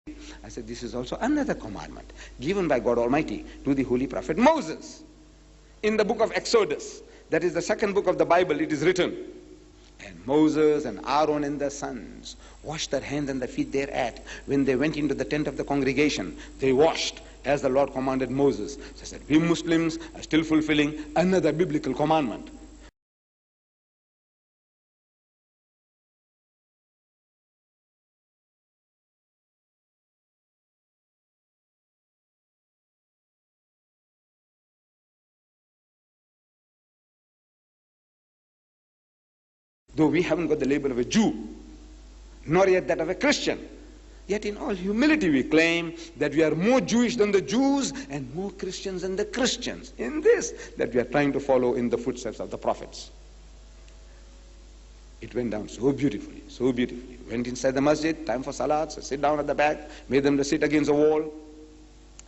I said, this is also another commandment given by God Almighty to the holy prophet Moses. In the book of Exodus, that is the second book of the Bible, it is written, and Moses and Aaron and their sons washed their hands and their feet thereat. When they went into the tent of the congregation, they washed as the Lord commanded Moses. So I said, we Muslims are still fulfilling another biblical commandment. Though we haven't got the label of a Jew, nor yet that of a Christian, yet in all humility we claim that we are more Jewish than the Jews and more Christians than the Christians, in this, that we are trying to follow in the footsteps of the prophets. It went down so beautifully, so beautifully. Went inside the masjid, time for salat, so sit down at the back, made them to sit against the wall,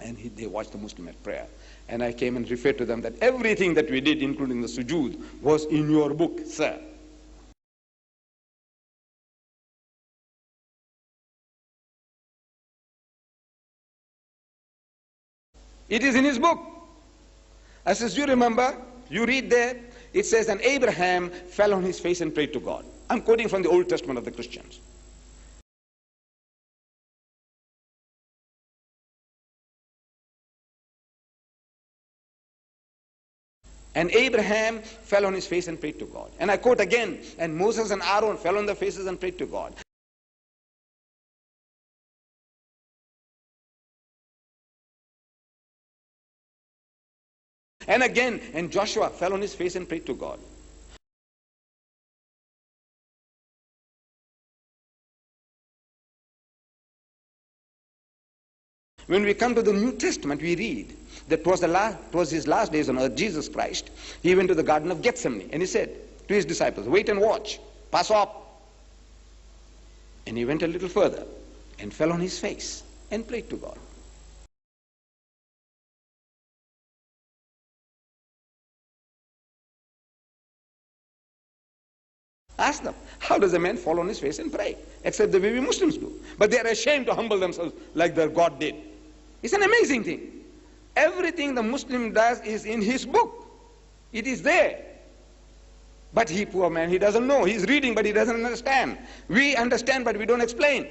and they watched the Muslim at prayer. And I came and referred to them that everything that we did, including the sujood, was in your book, sir. It is in his book. I says, you remember, you read there, it says, and Abraham fell on his face and prayed to God. I'm quoting from the Old Testament of the Christians. And Abraham fell on his face and prayed to God. And I quote again, and Moses and Aaron fell on their faces and prayed to God. And again, and Joshua fell on his face and prayed to God. When we come to the New Testament, we read that was his last days on earth, Jesus Christ. He went to the Garden of Gethsemane and he said to his disciples, wait and watch, pass up. And he went a little further and fell on his face and prayed to God. Ask them, how does a man fall on his face and pray? Except the way we Muslims do. But they are ashamed to humble themselves like their God did. It's an amazing thing. Everything the Muslim does is in his book. It is there. But he, poor man, he doesn't know. He's reading, but he doesn't understand. We understand, but we don't explain.